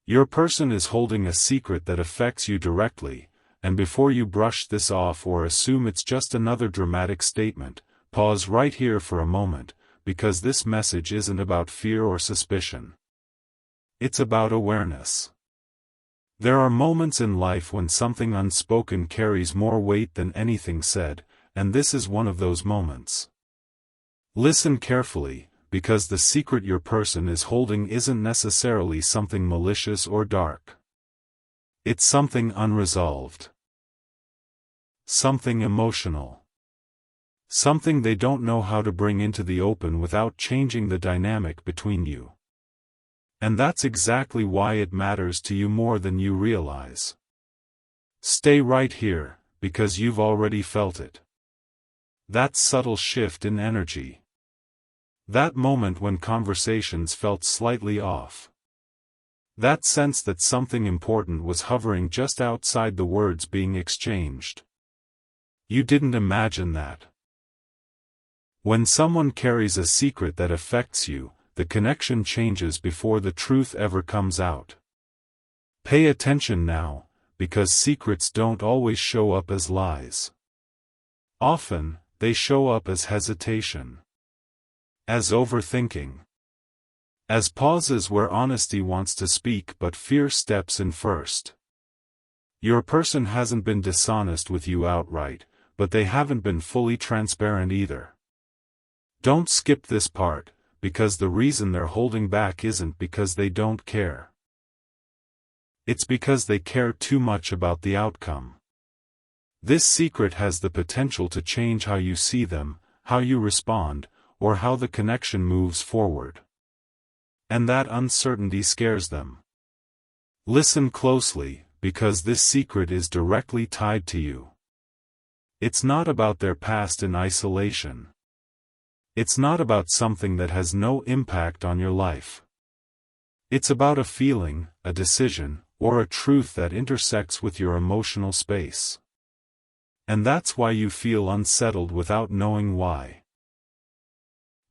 Your person is holding a secret that affects you directly, and before you brush this off or assume it's just another dramatic statement, pause right here for a moment, because this message isn't about fear or suspicion. It's about awareness. There are moments in life when something unspoken carries more weight than anything said, and this is one of those moments. Listen carefully, because the secret your person is holding isn't necessarily something malicious or dark. It's something unresolved. Something emotional. Something they don't know how to bring into the open without changing the dynamic between you. And that's exactly why it matters to you more than you realize. Stay right here, because you've already felt it. That subtle shift in energy. That moment when conversations felt slightly off. That sense that something important was hovering just outside the words being exchanged. You didn't imagine that. When someone carries a secret that affects you, the connection changes before the truth ever comes out. Pay attention now, because secrets don't always show up as lies. Often, they show up as hesitation. As overthinking. As pauses where honesty wants to speak but fear steps in first. Your person hasn't been dishonest with you outright, but they haven't been fully transparent either. Don't skip this part, because the reason they're holding back isn't because they don't care. It's because they care too much about the outcome. This secret has the potential to change how you see them, how you respond, or how the connection moves forward. And that uncertainty scares them. Listen closely, because this secret is directly tied to you. It's not about their past in isolation. It's not about something that has no impact on your life. It's about a feeling, a decision, or a truth that intersects with your emotional space. And that's why you feel unsettled without knowing why.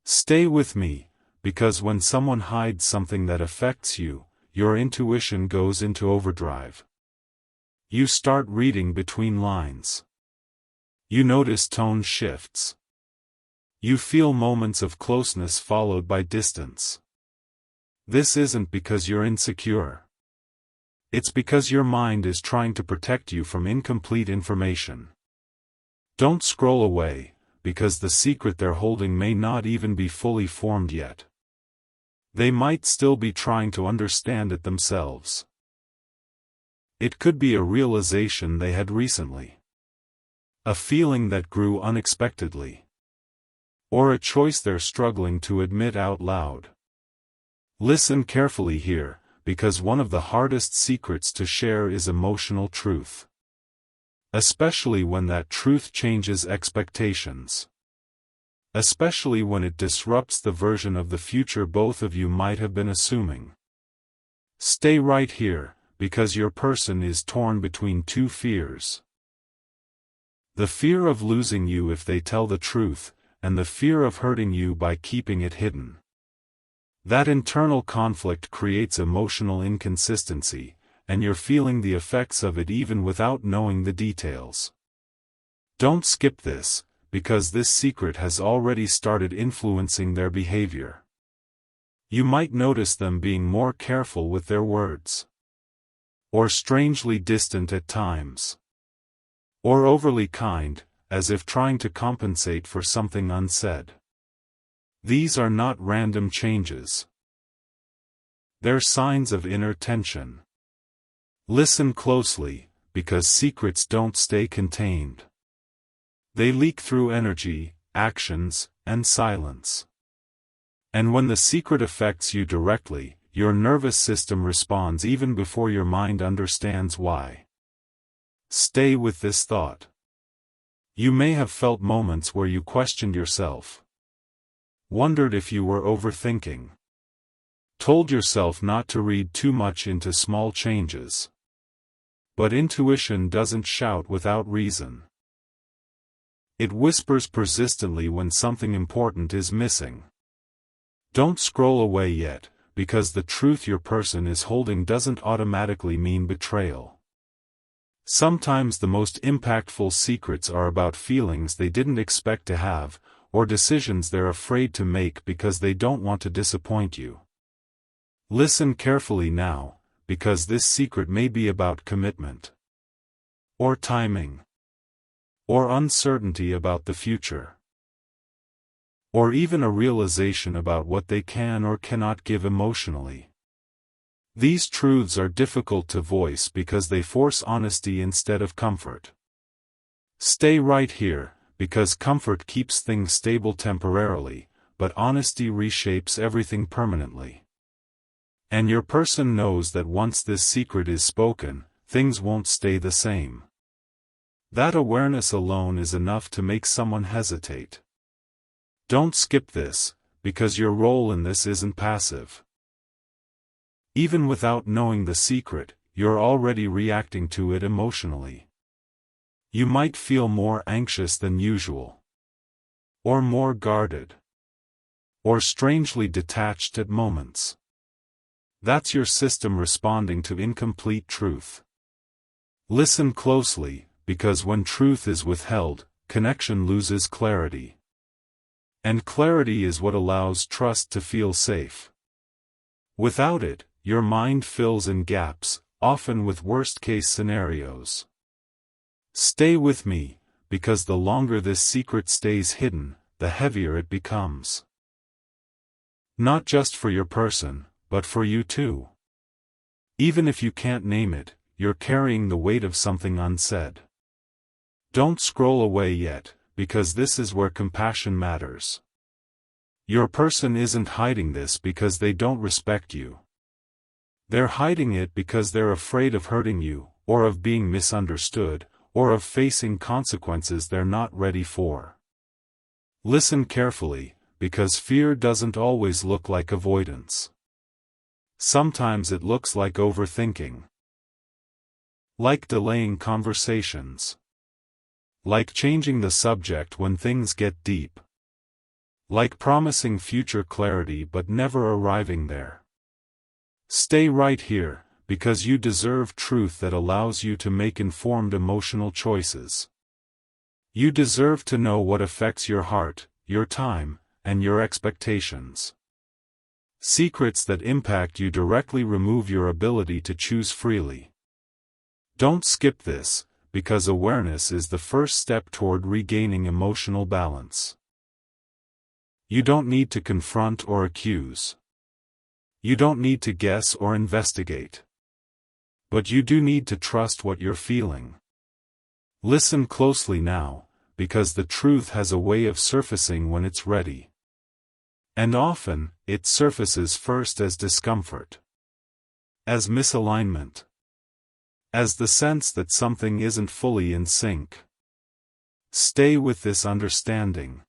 Stay with me, because when someone hides something that affects you, your intuition goes into overdrive. You start reading between lines. You notice tone shifts. You feel moments of closeness followed by distance. This isn't because you're insecure. It's because your mind is trying to protect you from incomplete information. Don't scroll away, because the secret they're holding may not even be fully formed yet. They might still be trying to understand it themselves. It could be a realization they had recently. A feeling that grew unexpectedly. Or a choice they're struggling to admit out loud. Listen carefully here, because one of the hardest secrets to share is emotional truth. Especially when that truth changes expectations. Especially when it disrupts the version of the future both of you might have been assuming. Stay right here, because your person is torn between two fears. The fear of losing you if they tell the truth, and the fear of hurting you by keeping it hidden. That internal conflict creates emotional inconsistency, and you're feeling the effects of it even without knowing the details. Don't skip this, because this secret has already started influencing their behavior. You might notice them being more careful with their words. Or strangely distant at times. Or overly kind, as if trying to compensate for something unsaid. These are not random changes. They're signs of inner tension. Listen closely, because secrets don't stay contained. They leak through energy, actions, and silence. And when the secret affects you directly, your nervous system responds even before your mind understands why. Stay with this thought. You may have felt moments where you questioned yourself. Wondered if you were overthinking. Told yourself not to read too much into small changes. But intuition doesn't shout without reason. It whispers persistently when something important is missing. Don't scroll away yet, because the truth your person is holding doesn't automatically mean betrayal. Sometimes the most impactful secrets are about feelings they didn't expect to have, or decisions they're afraid to make because they don't want to disappoint you. Listen carefully now, because this secret may be about commitment, or timing, or uncertainty about the future, or even a realization about what they can or cannot give emotionally. These truths are difficult to voice because they force honesty instead of comfort. Stay right here, because comfort keeps things stable temporarily, but honesty reshapes everything permanently. And your person knows that once this secret is spoken, things won't stay the same. That awareness alone is enough to make someone hesitate. Don't skip this, because your role in this isn't passive. Even without knowing the secret, you're already reacting to it emotionally. You might feel more anxious than usual, or more guarded, or strangely detached at moments. That's your system responding to incomplete truth. Listen closely, because when truth is withheld, connection loses clarity. And clarity is what allows trust to feel safe. Without it, your mind fills in gaps, often with worst-case scenarios. Stay with me, because the longer this secret stays hidden, the heavier it becomes. Not just for your person, but for you too. Even if you can't name it, you're carrying the weight of something unsaid. Don't scroll away yet, because this is where compassion matters. Your person isn't hiding this because they don't respect you. They're hiding it because they're afraid of hurting you, or of being misunderstood, or of facing consequences they're not ready for. Listen carefully, because fear doesn't always look like avoidance. Sometimes it looks like overthinking. Like delaying conversations. Like changing the subject when things get deep. Like promising future clarity but never arriving there. Stay right here, because you deserve truth that allows you to make informed emotional choices. You deserve to know what affects your heart, your time, and your expectations. Secrets that impact you directly remove your ability to choose freely. Don't skip this, because awareness is the first step toward regaining emotional balance. You don't need to confront or accuse. You don't need to guess or investigate. But you do need to trust what you're feeling. Listen closely now, because the truth has a way of surfacing when it's ready. And often, it surfaces first as discomfort. As misalignment. As the sense that something isn't fully in sync. Stay with this understanding.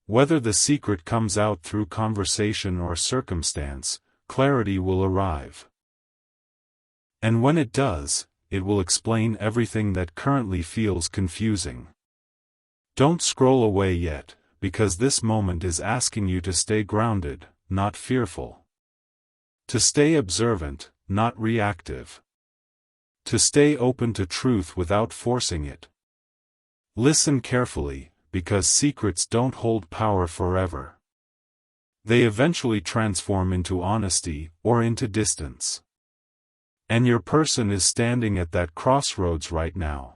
Whether the secret comes out through conversation or circumstance, clarity will arrive. And when it does, it will explain everything that currently feels confusing. Don't scroll away yet, because this moment is asking you to stay grounded, not fearful. To stay observant, not reactive. To stay open to truth without forcing it. Listen carefully, because secrets don't hold power forever. They eventually transform into honesty, or into distance. And your person is standing at that crossroads right now.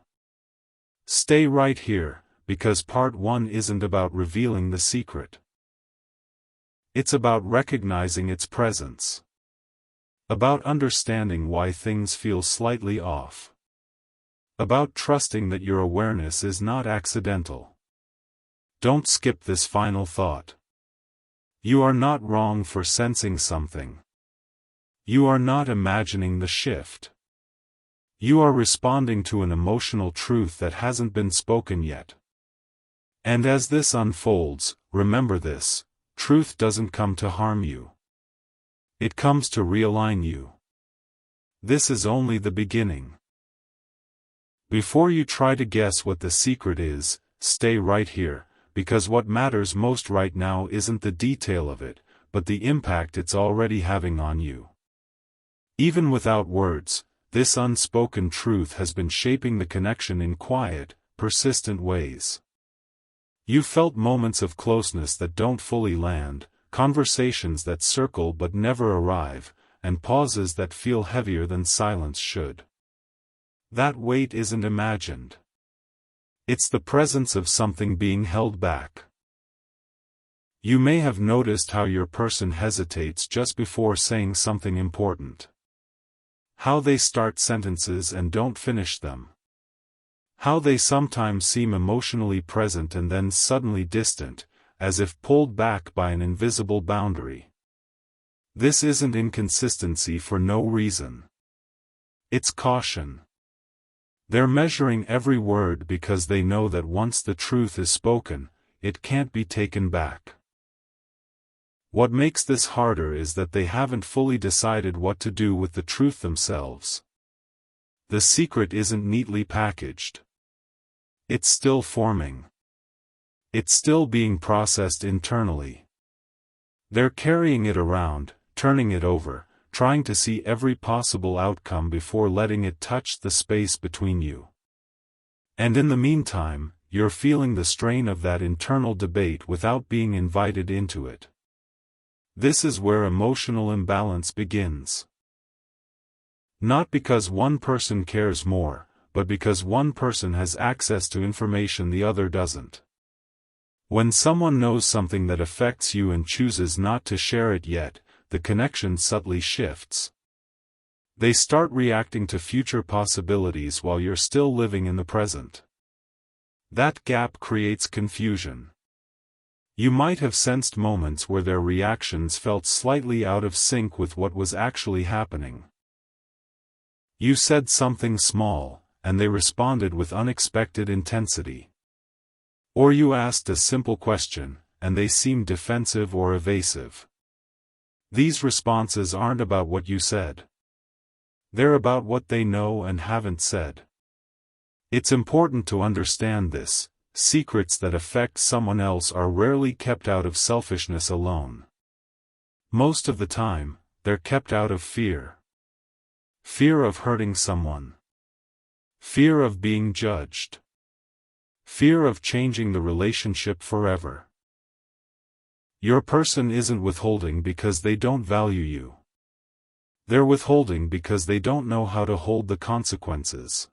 Stay right here, because part 1 isn't about revealing the secret. It's about recognizing its presence. About understanding why things feel slightly off. About trusting that your awareness is not accidental. Don't skip this final thought. You are not wrong for sensing something. You are not imagining the shift. You are responding to an emotional truth that hasn't been spoken yet. And as this unfolds, remember this: truth doesn't come to harm you. It comes to realign you. This is only the beginning. Before you try to guess what the secret is, stay right here, because what matters most right now isn't the detail of it, but the impact it's already having on you. Even without words, this unspoken truth has been shaping the connection in quiet, persistent ways. You've felt moments of closeness that don't fully land, conversations that circle but never arrive, and pauses that feel heavier than silence should. That weight isn't imagined. It's the presence of something being held back. You may have noticed how your person hesitates just before saying something important. How they start sentences and don't finish them. How they sometimes seem emotionally present and then suddenly distant, as if pulled back by an invisible boundary. This isn't inconsistency for no reason. It's caution. They're measuring every word because they know that once the truth is spoken, it can't be taken back. What makes this harder is that they haven't fully decided what to do with the truth themselves. The secret isn't neatly packaged. It's still forming. It's still being processed internally. They're carrying it around, turning it over, trying to see every possible outcome before letting it touch the space between you. And in the meantime, you're feeling the strain of that internal debate without being invited into it. This is where emotional imbalance begins. Not because one person cares more, but because one person has access to information the other doesn't. When someone knows something that affects you and chooses not to share it yet, the connection subtly shifts. They start reacting to future possibilities while you're still living in the present. That gap creates confusion. You might have sensed moments where their reactions felt slightly out of sync with what was actually happening. You said something small, and they responded with unexpected intensity. Or you asked a simple question, and they seemed defensive or evasive. These responses aren't about what you said. They're about what they know and haven't said. It's important to understand this. Secrets that affect someone else are rarely kept out of selfishness alone. Most of the time, they're kept out of fear. Fear of hurting someone. Fear of being judged. Fear of changing the relationship forever. Your person isn't withholding because they don't value you. They're withholding because they don't know how to hold the consequences.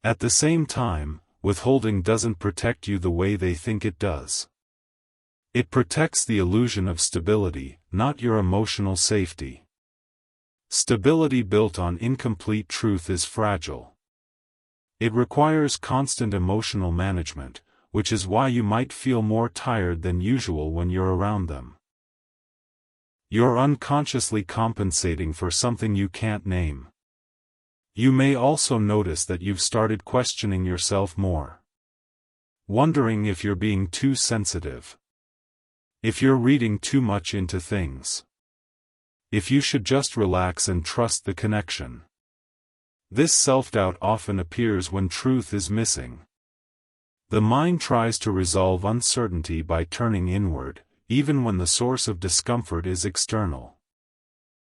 At the same time, withholding doesn't protect you the way they think it does. It protects the illusion of stability, not your emotional safety. Stability built on incomplete truth is fragile. It requires constant emotional management, which is why you might feel more tired than usual when you're around them. You're unconsciously compensating for something you can't name. You may also notice that you've started questioning yourself more. Wondering if you're being too sensitive. If you're reading too much into things. If you should just relax and trust the connection. This self-doubt often appears when truth is missing. The mind tries to resolve uncertainty by turning inward, even when the source of discomfort is external.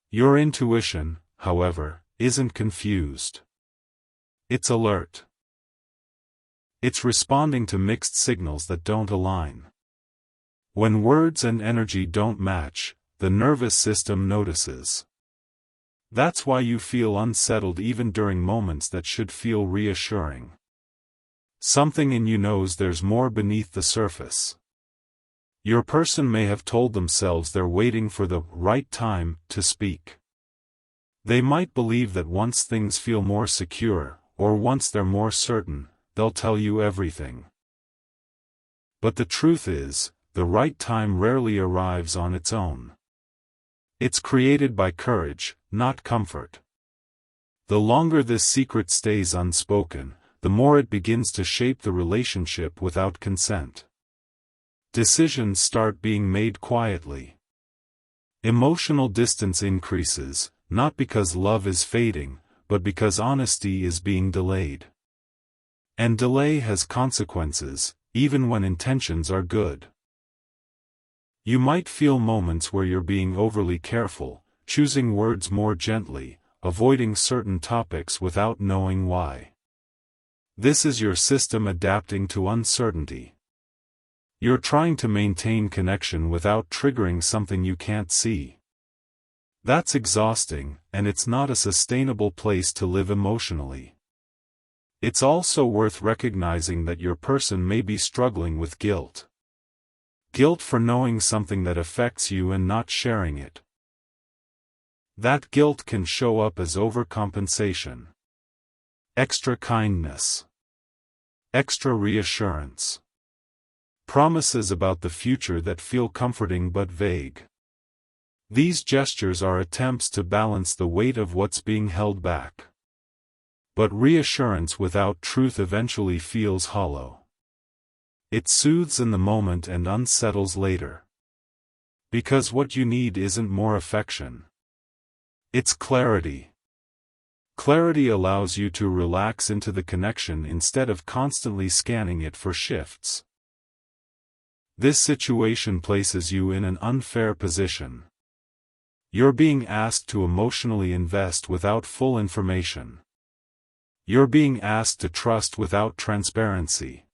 Your intuition, however, isn't confused. It's alert. It's responding to mixed signals that don't align. When words and energy don't match, the nervous system notices. That's why you feel unsettled even during moments that should feel reassuring. Something in you knows there's more beneath the surface. Your person may have told themselves they're waiting for the right time to speak. They might believe that once things feel more secure, or once they're more certain, they'll tell you everything. But the truth is, the right time rarely arrives on its own. It's created by courage, not comfort. The longer this secret stays unspoken, the more it begins to shape the relationship without consent. Decisions start being made quietly. Emotional distance increases, not because love is fading, but because honesty is being delayed. And delay has consequences, even when intentions are good. You might feel moments where you're being overly careful, choosing words more gently, avoiding certain topics without knowing why. This is your system adapting to uncertainty. You're trying to maintain connection without triggering something you can't see. That's exhausting, and it's not a sustainable place to live emotionally. It's also worth recognizing that your person may be struggling with guilt. Guilt for knowing something that affects you and not sharing it. That guilt can show up as overcompensation, extra kindness, extra reassurance, promises about the future that feel comforting but vague. These gestures are attempts to balance the weight of what's being held back. But reassurance without truth eventually feels hollow. It soothes in the moment and unsettles later. Because what you need isn't more affection. It's clarity. Clarity allows you to relax into the connection instead of constantly scanning it for shifts. This situation places you in an unfair position. You're being asked to emotionally invest without full information. You're being asked to trust without transparency.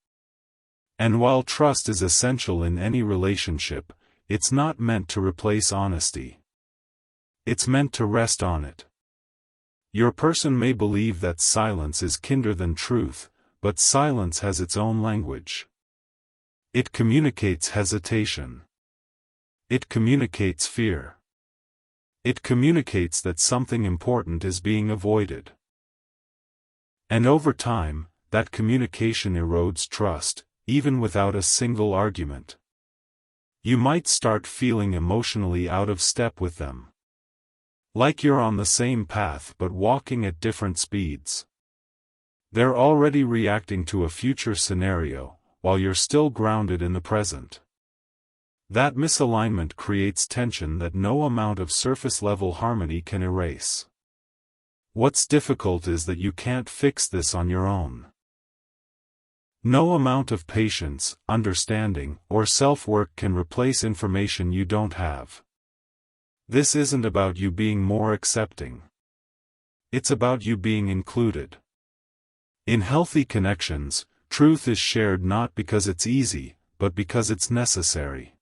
And while trust is essential in any relationship, it's not meant to replace honesty. It's meant to rest on it. Your person may believe that silence is kinder than truth, but silence has its own language. It communicates hesitation. It communicates fear. It communicates that something important is being avoided. And over time, that communication erodes trust, even without a single argument. You might start feeling emotionally out of step with them. Like you're on the same path but walking at different speeds. They're already reacting to a future scenario, while you're still grounded in the present. That misalignment creates tension that no amount of surface-level harmony can erase. What's difficult is that you can't fix this on your own. No amount of patience, understanding, or self-work can replace information you don't have. This isn't about you being more accepting. It's about you being included. In healthy connections, truth is shared not because it's easy, but because it's necessary.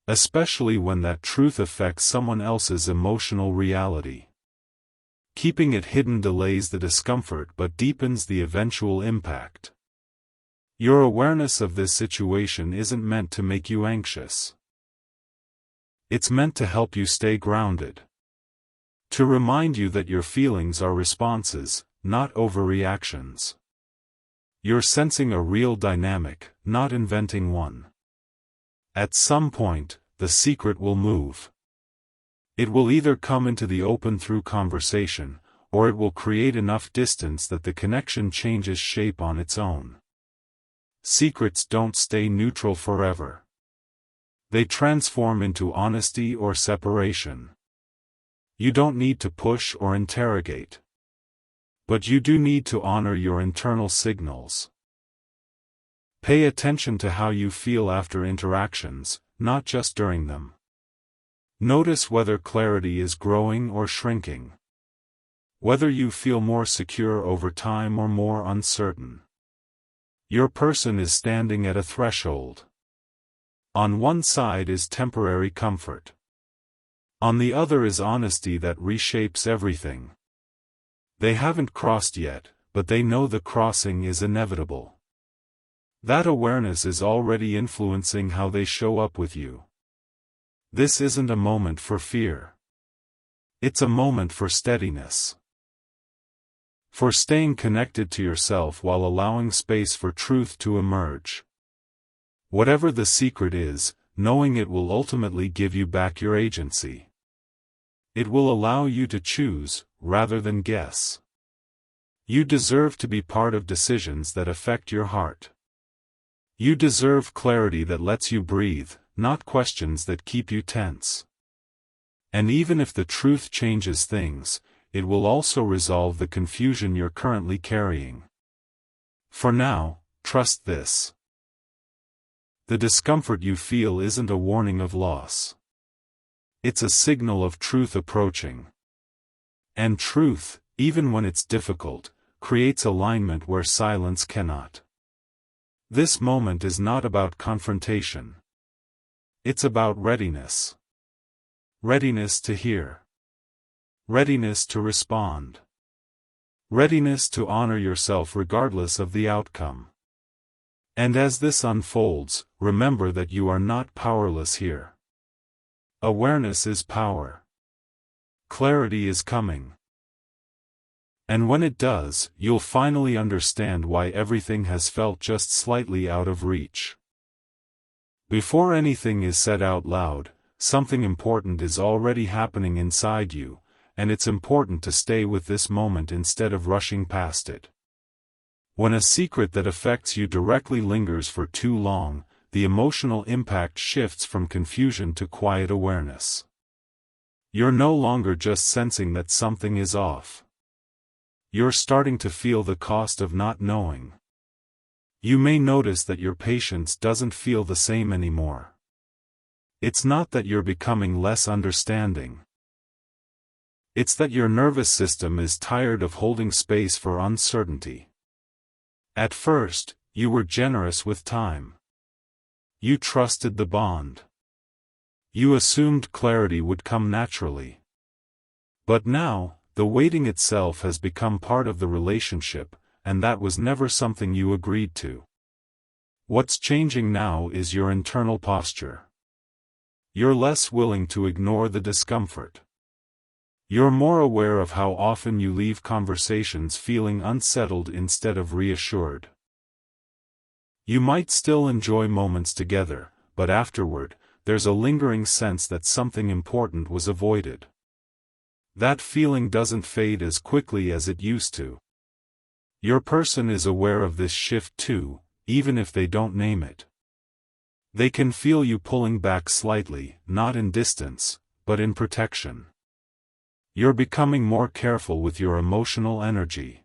Especially when that truth affects someone else's emotional reality. Keeping it hidden delays the discomfort but deepens the eventual impact. Your awareness of this situation isn't meant to make you anxious. It's meant to help you stay grounded. To remind you that your feelings are responses, not overreactions. You're sensing a real dynamic, not inventing one. At some point, the secret will move. It will either come into the open through conversation, or it will create enough distance that the connection changes shape on its own. Secrets don't stay neutral forever. They transform into honesty or separation. You don't need to push or interrogate. But you do need to honor your internal signals. Pay attention to how you feel after interactions, not just during them. Notice whether clarity is growing or shrinking. Whether you feel more secure over time or more uncertain. Your person is standing at a threshold. On one side is temporary comfort. On the other is honesty that reshapes everything. They haven't crossed yet, but they know the crossing is inevitable. That awareness is already influencing how they show up with you. This isn't a moment for fear. It's a moment for steadiness. For staying connected to yourself while allowing space for truth to emerge. Whatever the secret is, knowing it will ultimately give you back your agency. It will allow you to choose, rather than guess. You deserve to be part of decisions that affect your heart. You deserve clarity that lets you breathe, not questions that keep you tense. And even if the truth changes things, it will also resolve the confusion you're currently carrying. For now, trust this. The discomfort you feel isn't a warning of loss. It's a signal of truth approaching. And truth, even when it's difficult, creates alignment where silence cannot. This moment is not about confrontation. It's about readiness. Readiness to hear. Readiness to respond. Readiness to honor yourself regardless of the outcome. And as this unfolds, remember that you are not powerless here. Awareness is power. Clarity is coming. And when it does, you'll finally understand why everything has felt just slightly out of reach. Before anything is said out loud, something important is already happening inside you, and it's important to stay with this moment instead of rushing past it. When a secret that affects you directly lingers for too long, the emotional impact shifts from confusion to quiet awareness. You're no longer just sensing that something is off. You're starting to feel the cost of not knowing. You may notice that your patience doesn't feel the same anymore. It's not that you're becoming less understanding. It's that your nervous system is tired of holding space for uncertainty. At first, you were generous with time. You trusted the bond. You assumed clarity would come naturally. But now, the waiting itself has become part of the relationship, and that was never something you agreed to. What's changing now is your internal posture. You're less willing to ignore the discomfort. You're more aware of how often you leave conversations feeling unsettled instead of reassured. You might still enjoy moments together, but afterward, there's a lingering sense that something important was avoided. That feeling doesn't fade as quickly as it used to. Your person is aware of this shift too, even if they don't name it. They can feel you pulling back slightly, not in distance, but in protection. You're becoming more careful with your emotional energy.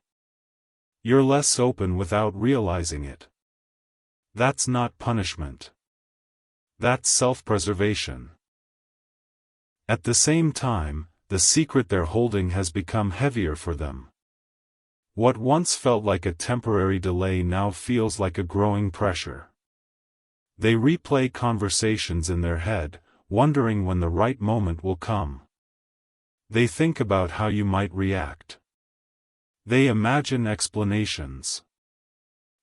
You're less open without realizing it. That's not punishment. That's self-preservation. At the same time, the secret they're holding has become heavier for them. What once felt like a temporary delay now feels like a growing pressure. They replay conversations in their head, wondering when the right moment will come. They think about how you might react. They imagine explanations.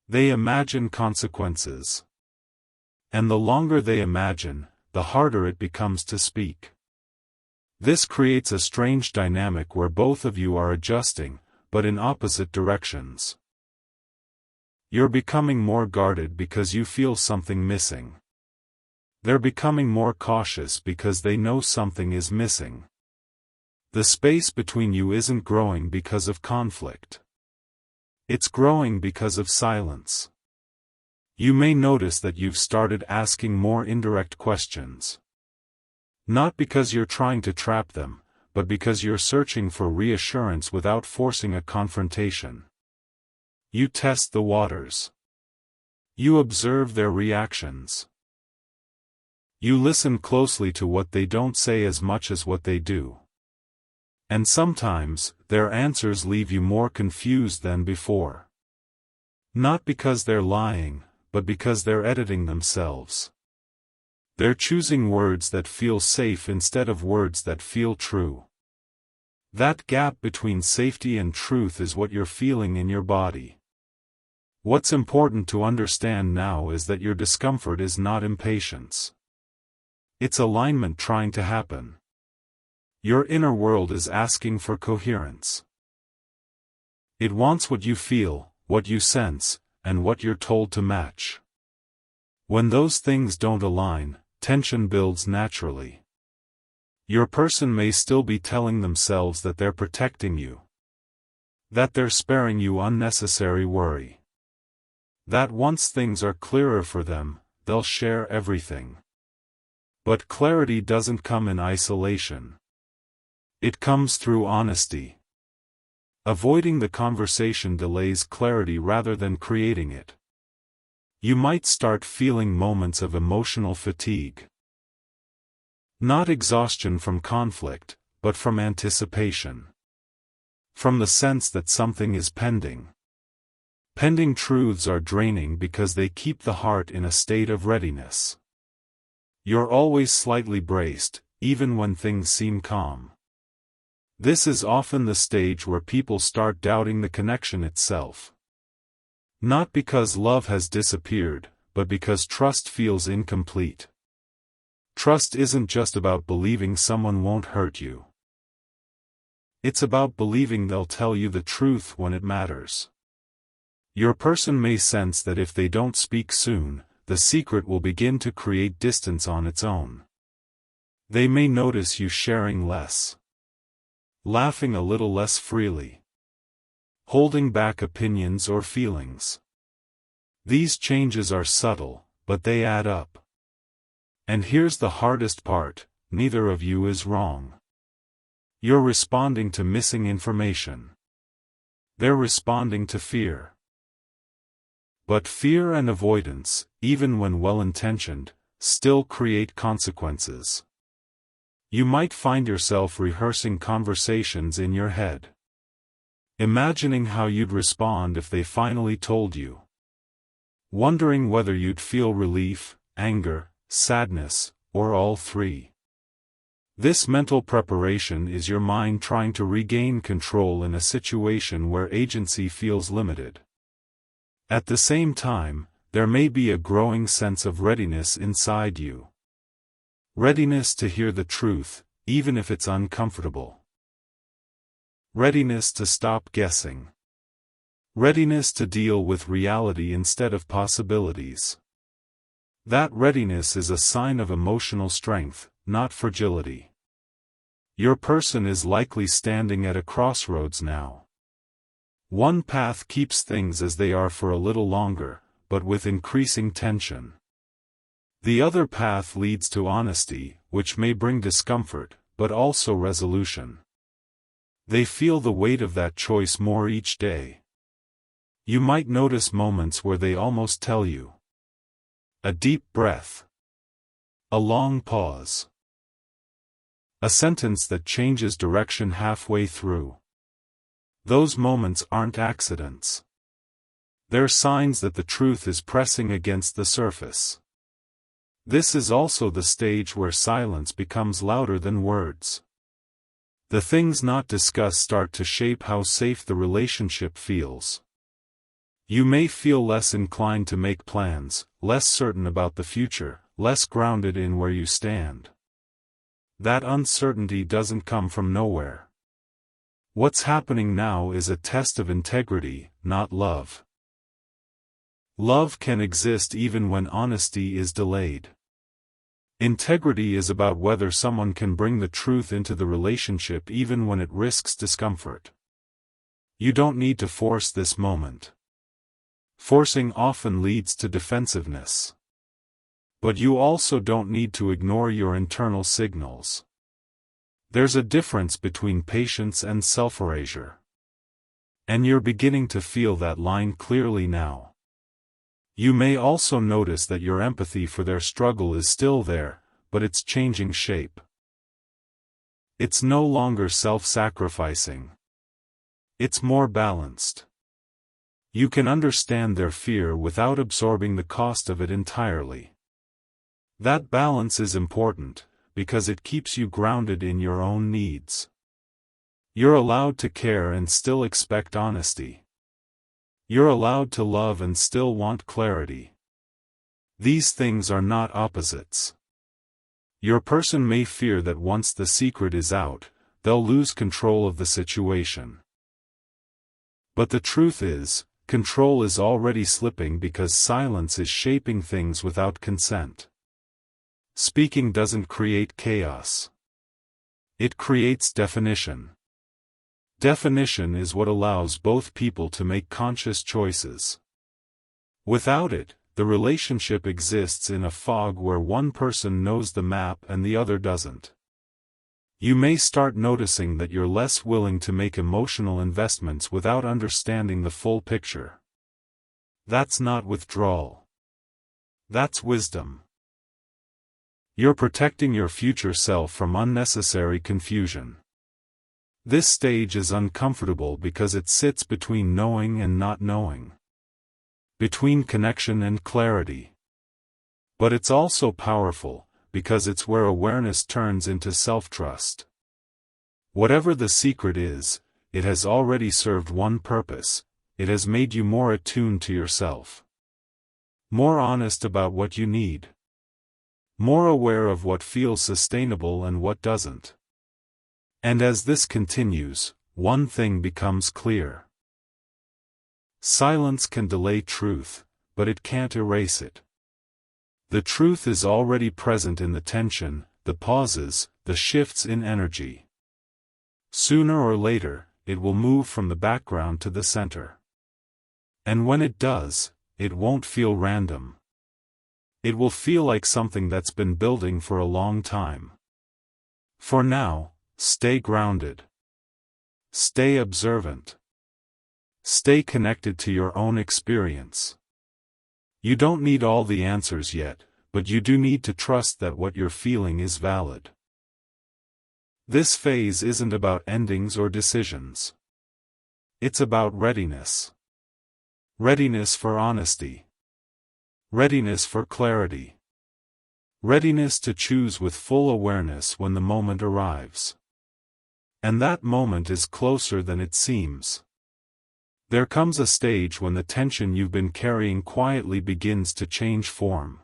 They imagine consequences. And the longer they imagine, the harder it becomes to speak. This creates a strange dynamic where both of you are adjusting, but in opposite directions. You're becoming more guarded because you feel something missing. They're becoming more cautious because they know something is missing. The space between you isn't growing because of conflict. It's growing because of silence. You may notice that you've started asking more indirect questions. Not because you're trying to trap them, but because you're searching for reassurance without forcing a confrontation. You test the waters. You observe their reactions. You listen closely to what they don't say as much as what they do. And sometimes, their answers leave you more confused than before. Not because they're lying, but because they're editing themselves. They're choosing words that feel safe instead of words that feel true. That gap between safety and truth is what you're feeling in your body. What's important to understand now is that your discomfort is not impatience. It's alignment trying to happen. Your inner world is asking for coherence. It wants what you feel, what you sense, and what you're told to match. When those things don't align, tension builds naturally. Your person may still be telling themselves that they're protecting you. That they're sparing you unnecessary worry. That once things are clearer for them, they'll share everything. But clarity doesn't come in isolation. It comes through honesty. Avoiding the conversation delays clarity rather than creating it. You might start feeling moments of emotional fatigue. Not exhaustion from conflict, but from anticipation. From the sense that something is pending. Pending truths are draining because they keep the heart in a state of readiness. You're always slightly braced, even when things seem calm. This is often the stage where people start doubting the connection itself. Not because love has disappeared, but because trust feels incomplete. Trust isn't just about believing someone won't hurt you. It's about believing they'll tell you the truth when it matters. Your person may sense that if they don't speak soon, the secret will begin to create distance on its own. They may notice you sharing less. Laughing a little less freely. Holding back opinions or feelings. These changes are subtle, but they add up. And here's the hardest part, neither of you is wrong. You're responding to missing information. They're responding to fear. But fear and avoidance, even when well-intentioned, still create consequences. You might find yourself rehearsing conversations in your head. Imagining how you'd respond if they finally told you. Wondering whether you'd feel relief, anger, sadness, or all three. This mental preparation is your mind trying to regain control in a situation where agency feels limited. At the same time, there may be a growing sense of readiness inside you. Readiness to hear the truth, even if it's uncomfortable. Readiness to stop guessing. Readiness to deal with reality instead of possibilities. That readiness is a sign of emotional strength, not fragility. Your person is likely standing at a crossroads now. One path keeps things as they are for a little longer, but with increasing tension. The other path leads to honesty, which may bring discomfort, but also resolution. They feel the weight of that choice more each day. You might notice moments where they almost tell you. A deep breath. A long pause. A sentence that changes direction halfway through. Those moments aren't accidents. They're signs that the truth is pressing against the surface. This is also the stage where silence becomes louder than words. The things not discussed start to shape how safe the relationship feels. You may feel less inclined to make plans, less certain about the future, less grounded in where you stand. That uncertainty doesn't come from nowhere. What's happening now is a test of integrity, not love. Love can exist even when honesty is delayed. Integrity is about whether someone can bring the truth into the relationship even when it risks discomfort. You don't need to force this moment. Forcing often leads to defensiveness. But you also don't need to ignore your internal signals. There's a difference between patience and self-erasure. And you're beginning to feel that line clearly now. You may also notice that your empathy for their struggle is still there, but it's changing shape. It's no longer self-sacrificing. It's more balanced. You can understand their fear without absorbing the cost of it entirely. That balance is important, because it keeps you grounded in your own needs. You're allowed to care and still expect honesty. You're allowed to love and still want clarity. These things are not opposites. Your person may fear that once the secret is out, they'll lose control of the situation. But the truth is, control is already slipping because silence is shaping things without consent. Speaking doesn't create chaos. It creates definition. Definition is what allows both people to make conscious choices. Without it, the relationship exists in a fog where one person knows the map and the other doesn't. You may start noticing that you're less willing to make emotional investments without understanding the full picture. That's not withdrawal. That's wisdom. You're protecting your future self from unnecessary confusion. This stage is uncomfortable because it sits between knowing and not knowing, between connection and clarity. But it's also powerful, because it's where awareness turns into self-trust. Whatever the secret is, it has already served one purpose: it has made you more attuned to yourself, more honest about what you need, more aware of what feels sustainable and what doesn't. And as this continues, one thing becomes clear. Silence can delay truth, but it can't erase it. The truth is already present in the tension, the pauses, the shifts in energy. Sooner or later, it will move from the background to the center. And when it does, it won't feel random. It will feel like something that's been building for a long time. For now, stay grounded. Stay observant. Stay connected to your own experience. You don't need all the answers yet, but you do need to trust that what you're feeling is valid. This phase isn't about endings or decisions. It's about readiness. Readiness for honesty. Readiness for clarity. Readiness to choose with full awareness when the moment arrives. And that moment is closer than it seems. There comes a stage when the tension you've been carrying quietly begins to change form.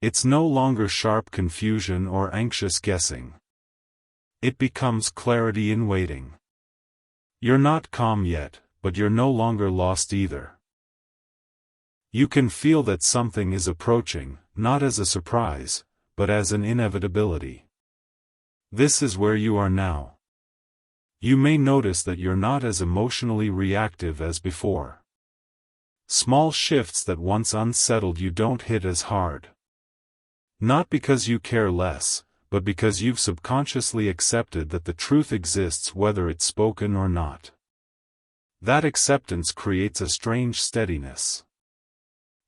It's no longer sharp confusion or anxious guessing. It becomes clarity in waiting. You're not calm yet, but you're no longer lost either. You can feel that something is approaching, not as a surprise, but as an inevitability. This is where you are now. You may notice that you're not as emotionally reactive as before. Small shifts that once unsettled you don't hit as hard. Not because you care less, but because you've subconsciously accepted that the truth exists whether it's spoken or not. That acceptance creates a strange steadiness.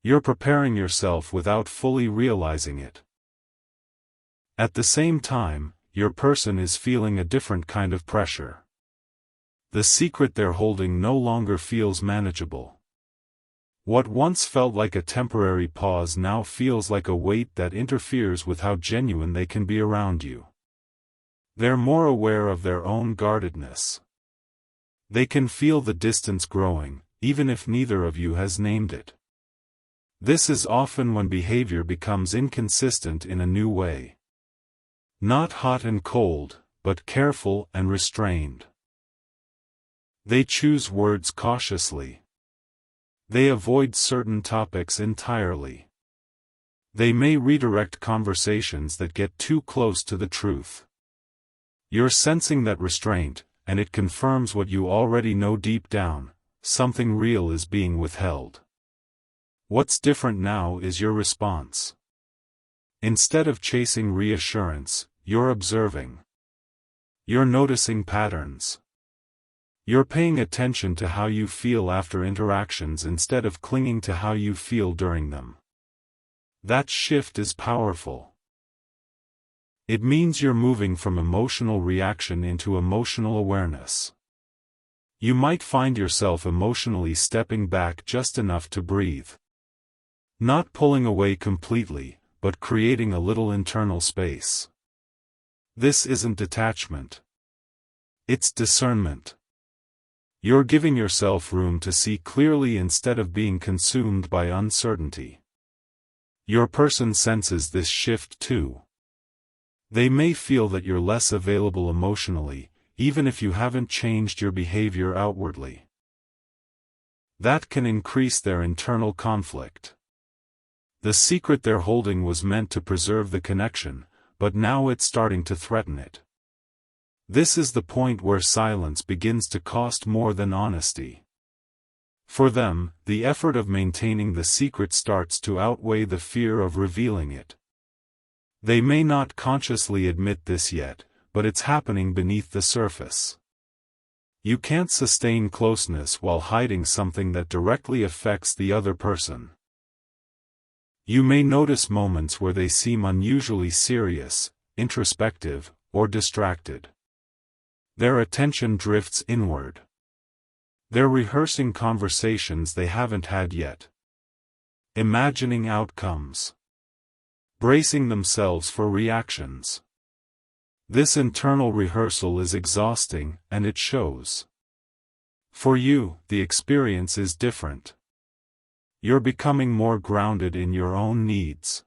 You're preparing yourself without fully realizing it. At the same time, your person is feeling a different kind of pressure. The secret they're holding no longer feels manageable. What once felt like a temporary pause now feels like a weight that interferes with how genuine they can be around you. They're more aware of their own guardedness. They can feel the distance growing, even if neither of you has named it. This is often when behavior becomes inconsistent in a new way. Not hot and cold, but careful and restrained. They choose words cautiously. They avoid certain topics entirely. They may redirect conversations that get too close to the truth. You're sensing that restraint, and it confirms what you already know deep down: something real is being withheld. What's different now is your response. Instead of chasing reassurance, you're observing. You're noticing patterns. You're paying attention to how you feel after interactions instead of clinging to how you feel during them. That shift is powerful. It means you're moving from emotional reaction into emotional awareness. You might find yourself emotionally stepping back just enough to breathe. Not pulling away completely, but creating a little internal space. This isn't detachment. It's discernment. You're giving yourself room to see clearly instead of being consumed by uncertainty. Your person senses this shift too. They may feel that you're less available emotionally, even if you haven't changed your behavior outwardly. That can increase their internal conflict. The secret they're holding was meant to preserve the connection, but now it's starting to threaten it. This is the point where silence begins to cost more than honesty. For them, the effort of maintaining the secret starts to outweigh the fear of revealing it. They may not consciously admit this yet, but it's happening beneath the surface. You can't sustain closeness while hiding something that directly affects the other person. You may notice moments where they seem unusually serious, introspective, or distracted. Their attention drifts inward. They're rehearsing conversations they haven't had yet. Imagining outcomes. Bracing themselves for reactions. This internal rehearsal is exhausting, and it shows. For you, the experience is different. You're becoming more grounded in your own needs.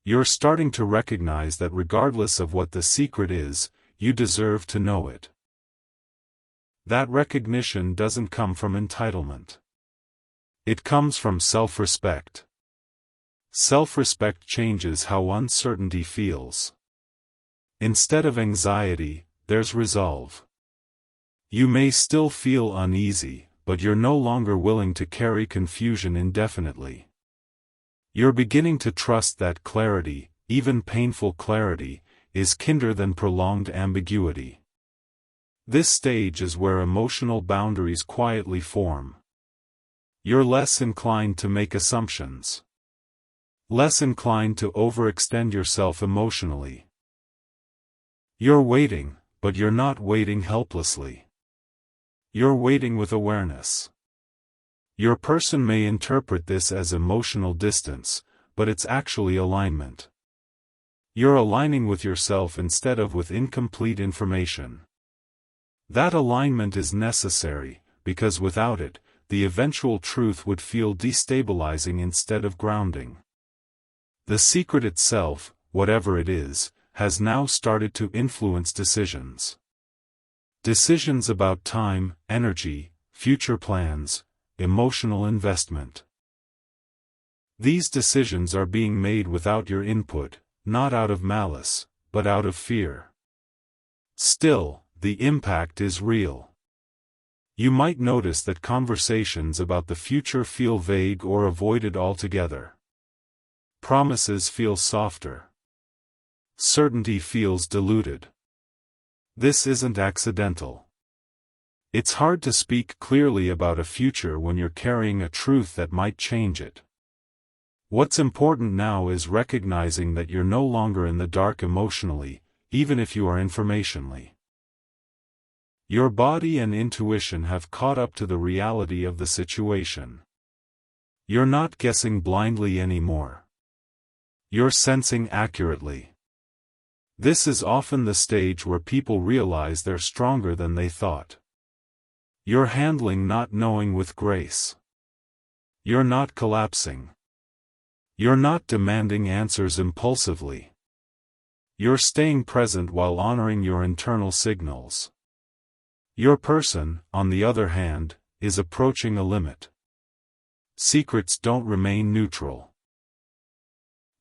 You're starting to recognize that regardless of what the secret is, you deserve to know it. That recognition doesn't come from entitlement. It comes from self-respect. Self-respect changes how uncertainty feels. Instead of anxiety, there's resolve. You may still feel uneasy, but you're no longer willing to carry confusion indefinitely. You're beginning to trust that clarity, even painful clarity, is kinder than prolonged ambiguity. This stage is where emotional boundaries quietly form. You're less inclined to make assumptions. Less inclined to overextend yourself emotionally. You're waiting, but you're not waiting helplessly. You're waiting with awareness. Your person may interpret this as emotional distance, but it's actually alignment. You're aligning with yourself instead of with incomplete information. That alignment is necessary, because without it, the eventual truth would feel destabilizing instead of grounding. The secret itself, whatever it is, has now started to influence decisions. Decisions about time, energy, future plans, emotional investment. These decisions are being made without your input, not out of malice, but out of fear. Still, the impact is real. You might notice that conversations about the future feel vague or avoided altogether. Promises feel softer. Certainty feels diluted. This isn't accidental. It's hard to speak clearly about a future when you're carrying a truth that might change it. What's important now is recognizing that you're no longer in the dark emotionally, even if you are informationally. Your body and intuition have caught up to the reality of the situation. You're not guessing blindly anymore. You're sensing accurately. This is often the stage where people realize they're stronger than they thought. You're handling not knowing with grace. You're not collapsing. You're not demanding answers impulsively. You're staying present while honoring your internal signals. Your person, on the other hand, is approaching a limit. Secrets don't remain neutral.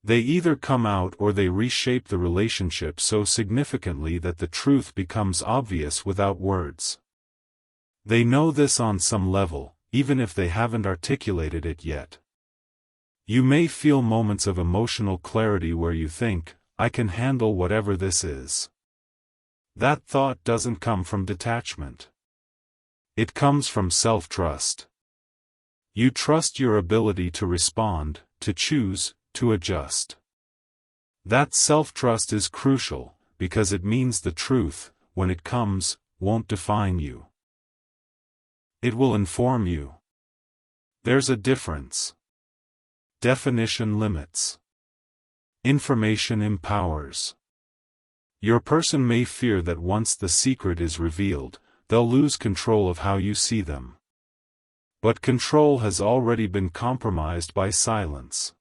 They either come out or they reshape the relationship so significantly that the truth becomes obvious without words. They know this on some level, even if they haven't articulated it yet. You may feel moments of emotional clarity where you think, I can handle whatever this is. That thought doesn't come from detachment. It comes from self-trust. You trust your ability to respond, to choose, to adjust. That self-trust is crucial, because it means the truth, when it comes, won't define you. It will inform you. There's a difference. Definition limits. Information empowers. Your person may fear that once the secret is revealed, they'll lose control of how you see them. But control has already been compromised by silence.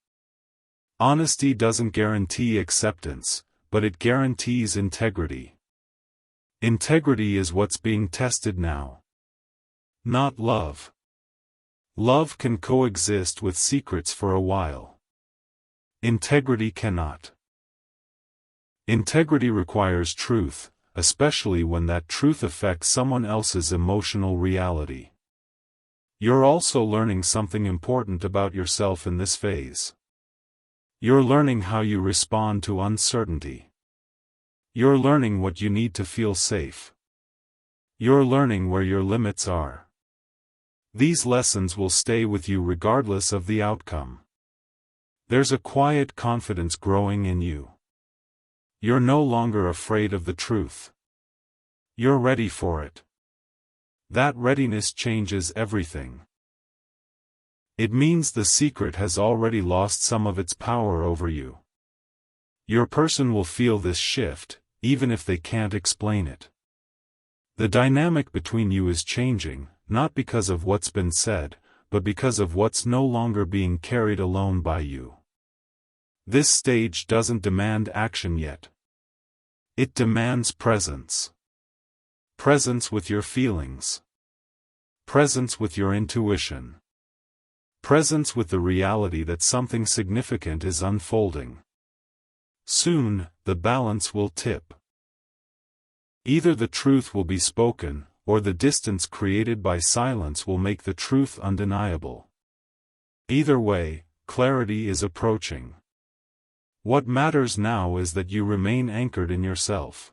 Honesty doesn't guarantee acceptance, but it guarantees integrity. Integrity is what's being tested now. Not love. Love can coexist with secrets for a while. Integrity cannot. Integrity requires truth, especially when that truth affects someone else's emotional reality. You're also learning something important about yourself in this phase. You're learning how you respond to uncertainty. You're learning what you need to feel safe. You're learning where your limits are. These lessons will stay with you regardless of the outcome. There's a quiet confidence growing in you. You're no longer afraid of the truth. You're ready for it. That readiness changes everything. It means the secret has already lost some of its power over you. Your person will feel this shift, even if they can't explain it. The dynamic between you is changing, not because of what's been said, but because of what's no longer being carried alone by you. This stage doesn't demand action yet. It demands presence. Presence with your feelings. Presence with your intuition. Presence with the reality that something significant is unfolding. Soon, the balance will tip. Either the truth will be spoken, or the distance created by silence will make the truth undeniable. Either way, clarity is approaching. What matters now is that you remain anchored in yourself.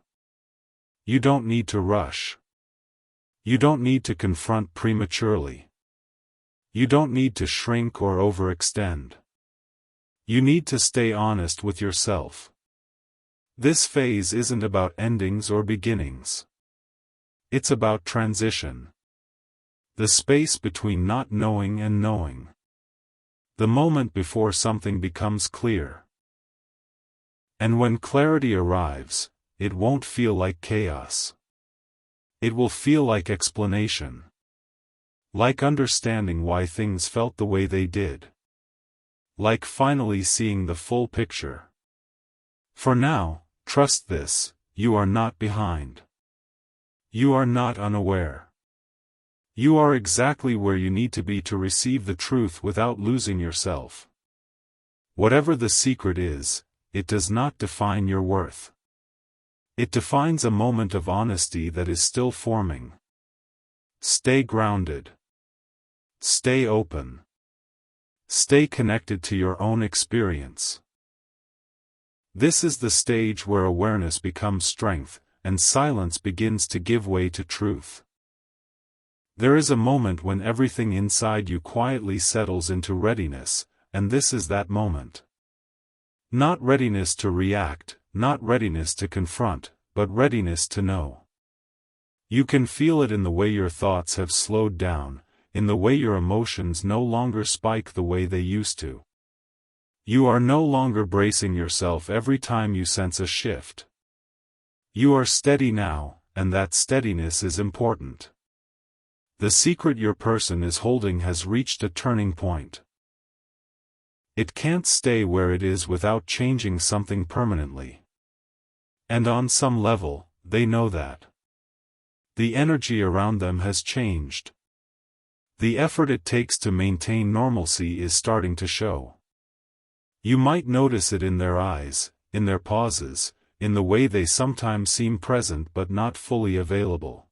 You don't need to rush. You don't need to confront prematurely. You don't need to shrink or overextend. You need to stay honest with yourself. This phase isn't about endings or beginnings. It's about transition. The space between not knowing and knowing. The moment before something becomes clear. And when clarity arrives, it won't feel like chaos. It will feel like explanation. Like understanding why things felt the way they did. Like finally seeing the full picture. For now, trust this, you are not behind. You are not unaware. You are exactly where you need to be to receive the truth without losing yourself. Whatever the secret is, it does not define your worth. It defines a moment of honesty that is still forming. Stay grounded. Stay open. Stay connected to your own experience. This is the stage where awareness becomes strength, and silence begins to give way to truth. There is a moment when everything inside you quietly settles into readiness, and this is that moment. Not readiness to react, not readiness to confront, but readiness to know. You can feel it in the way your thoughts have slowed down, in the way your emotions no longer spike the way they used to. You are no longer bracing yourself every time you sense a shift. You are steady now, and that steadiness is important. The secret your person is holding has reached a turning point. It can't stay where it is without changing something permanently. And on some level, they know that. The energy around them has changed. The effort it takes to maintain normalcy is starting to show. You might notice it in their eyes, in their pauses, in the way they sometimes seem present but not fully available.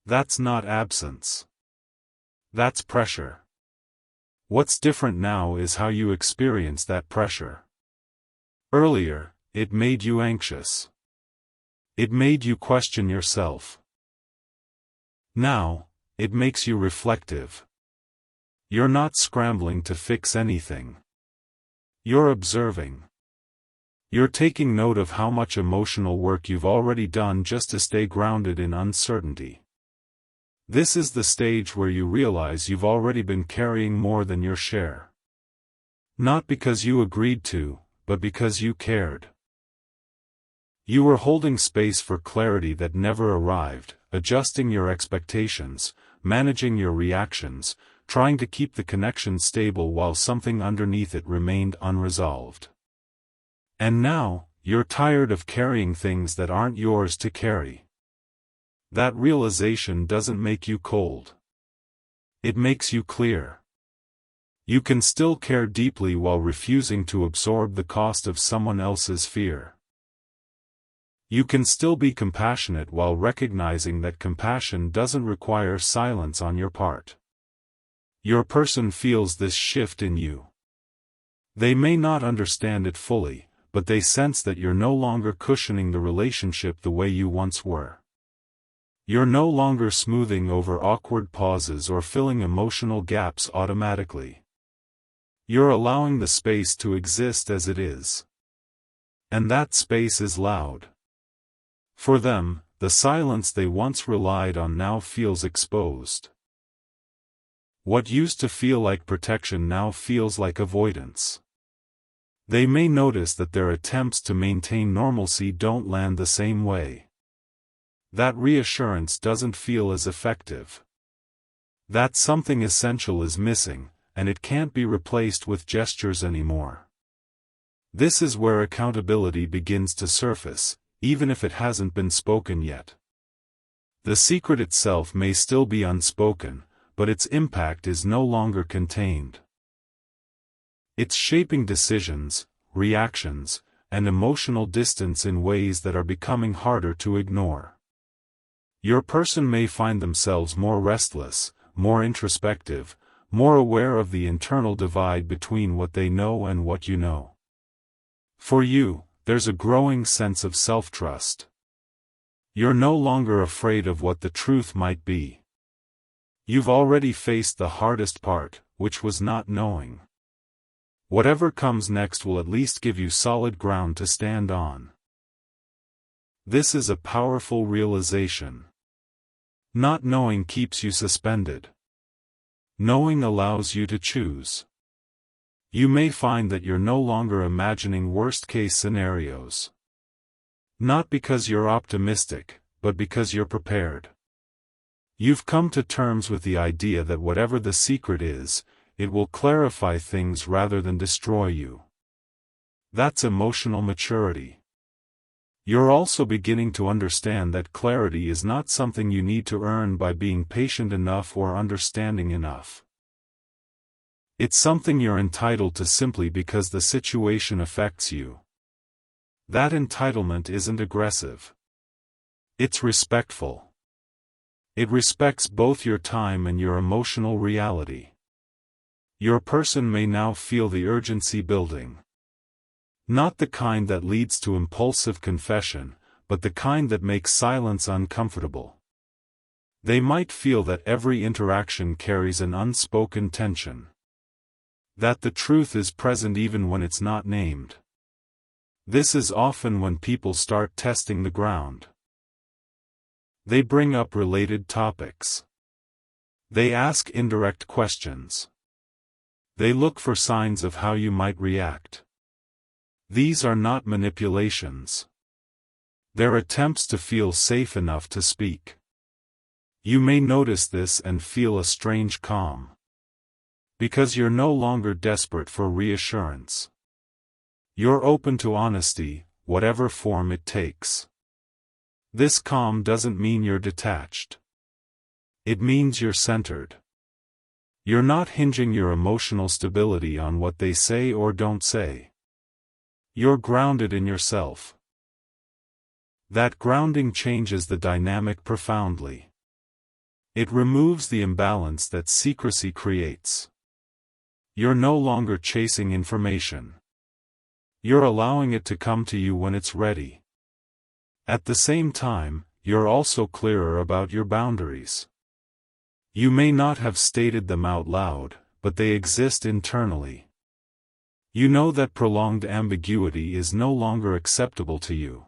That's not absence. That's pressure. What's different now is how you experience that pressure. Earlier, it made you anxious. It made you question yourself. Now, it makes you reflective. You're not scrambling to fix anything. You're observing. You're taking note of how much emotional work you've already done just to stay grounded in uncertainty. This is the stage where you realize you've already been carrying more than your share. Not because you agreed to, but because you cared. You were holding space for clarity that never arrived, adjusting your expectations, managing your reactions, trying to keep the connection stable while something underneath it remained unresolved. And now, you're tired of carrying things that aren't yours to carry. That realization doesn't make you cold. It makes you clear. You can still care deeply while refusing to absorb the cost of someone else's fear. You can still be compassionate while recognizing that compassion doesn't require silence on your part. Your person feels this shift in you. They may not understand it fully, but they sense that you're no longer cushioning the relationship the way you once were. You're no longer smoothing over awkward pauses or filling emotional gaps automatically. You're allowing the space to exist as it is. And that space is loud. For them, the silence they once relied on now feels exposed. What used to feel like protection now feels like avoidance. They may notice that their attempts to maintain normalcy don't land the same way. That reassurance doesn't feel as effective. That something essential is missing, and it can't be replaced with gestures anymore. This is where accountability begins to surface, even if it hasn't been spoken yet. The secret itself may still be unspoken, but its impact is no longer contained. It's shaping decisions, reactions, and emotional distance in ways that are becoming harder to ignore. Your person may find themselves more restless, more introspective, more aware of the internal divide between what they know and what you know. For you, there's a growing sense of self-trust. You're no longer afraid of what the truth might be. You've already faced the hardest part, which was not knowing. Whatever comes next will at least give you solid ground to stand on. This is a powerful realization. Not knowing keeps you suspended. Knowing allows you to choose. You may find that you're no longer imagining worst-case scenarios. Not because you're optimistic, but because you're prepared. You've come to terms with the idea that whatever the secret is, it will clarify things rather than destroy you. That's emotional maturity. You're also beginning to understand that clarity is not something you need to earn by being patient enough or understanding enough. It's something you're entitled to simply because the situation affects you. That entitlement isn't aggressive. It's respectful. It respects both your time and your emotional reality. Your person may now feel the urgency building. Not the kind that leads to impulsive confession, but the kind that makes silence uncomfortable. They might feel that every interaction carries an unspoken tension. That the truth is present even when it's not named. This is often when people start testing the ground. They bring up related topics. They ask indirect questions. They look for signs of how you might react. These are not manipulations. They're attempts to feel safe enough to speak. You may notice this and feel a strange calm. Because you're no longer desperate for reassurance. You're open to honesty, whatever form it takes. This calm doesn't mean you're detached. It means you're centered. You're not hinging your emotional stability on what they say or don't say. You're grounded in yourself. That grounding changes the dynamic profoundly. It removes the imbalance that secrecy creates. You're no longer chasing information. You're allowing it to come to you when it's ready. At the same time, you're also clearer about your boundaries. You may not have stated them out loud, but they exist internally. You know that prolonged ambiguity is no longer acceptable to you.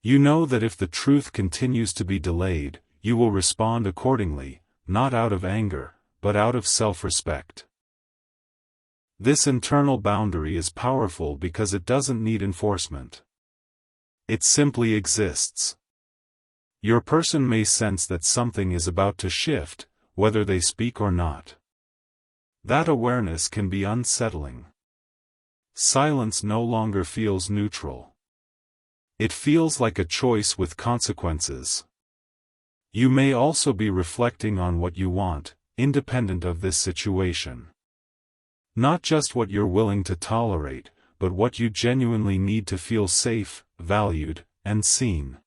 You know that if the truth continues to be delayed, you will respond accordingly, not out of anger, but out of self-respect. This internal boundary is powerful because it doesn't need enforcement. It simply exists. Your person may sense that something is about to shift, whether they speak or not. That awareness can be unsettling. Silence no longer feels neutral. It feels like a choice with consequences. You may also be reflecting on what you want, independent of this situation. Not just what you're willing to tolerate, but what you genuinely need to feel safe, valued, and seen.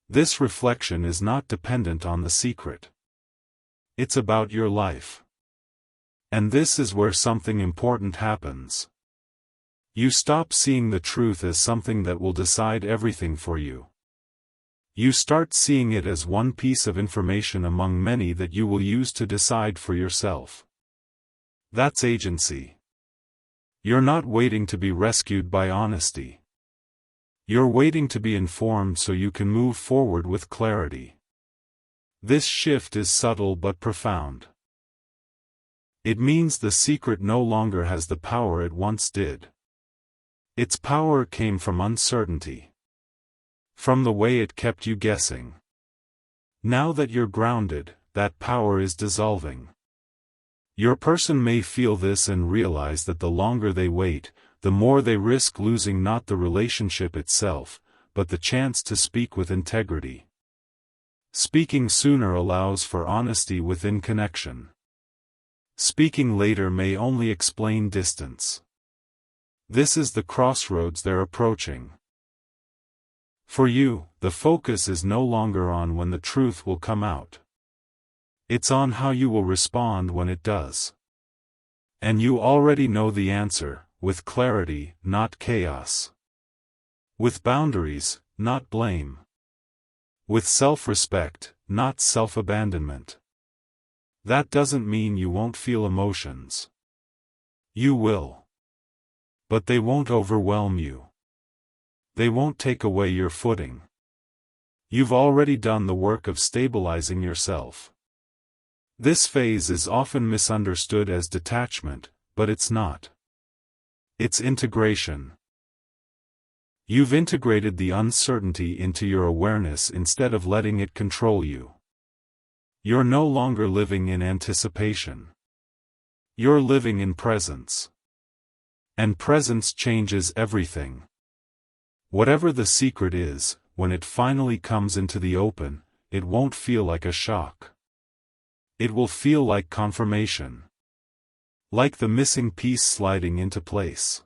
This reflection is not dependent on the secret. It's about your life. And this is where something important happens. You stop seeing the truth as something that will decide everything for you. You start seeing it as one piece of information among many that you will use to decide for yourself. That's agency. You're not waiting to be rescued by honesty. You're waiting to be informed so you can move forward with clarity. This shift is subtle but profound. It means the secret no longer has the power it once did. Its power came from uncertainty. From the way it kept you guessing. Now that you're grounded, that power is dissolving. Your person may feel this and realize that the longer they wait, the more they risk losing not the relationship itself, but the chance to speak with integrity. Speaking sooner allows for honesty within connection. Speaking later may only explain distance. This is the crossroads they're approaching. For you, the focus is no longer on when the truth will come out. It's on how you will respond when it does. And you already know the answer, with clarity, not chaos. With boundaries, not blame. With self-respect, not self-abandonment. That doesn't mean you won't feel emotions. You will. But they won't overwhelm you. They won't take away your footing. You've already done the work of stabilizing yourself. This phase is often misunderstood as detachment, but it's not. It's integration. You've integrated the uncertainty into your awareness instead of letting it control you. You're no longer living in anticipation. You're living in presence. And presence changes everything. Whatever the secret is, when it finally comes into the open, it won't feel like a shock. It will feel like confirmation. Like the missing piece sliding into place.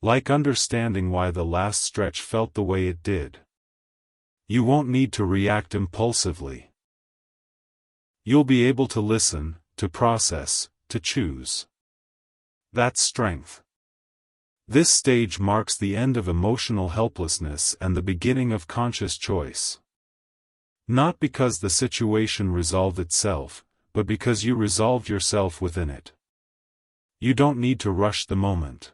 Like understanding why the last stretch felt the way it did. You won't need to react impulsively. You'll be able to listen, to process, to choose. That's strength. This stage marks the end of emotional helplessness and the beginning of conscious choice. Not because the situation resolved itself, but because you resolved yourself within it. You don't need to rush the moment.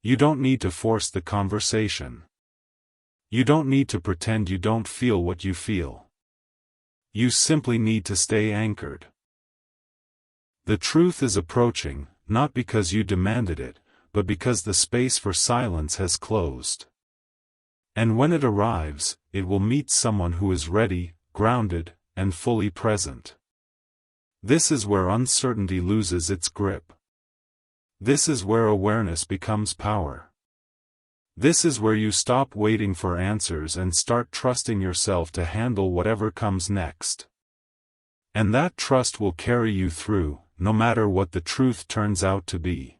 You don't need to force the conversation. You don't need to pretend you don't feel what you feel. You simply need to stay anchored. The truth is approaching, not because you demanded it, but because the space for silence has closed. And when it arrives, it will meet someone who is ready, grounded, and fully present. This is where uncertainty loses its grip. This is where awareness becomes power. This is where you stop waiting for answers and start trusting yourself to handle whatever comes next. And that trust will carry you through, no matter what the truth turns out to be.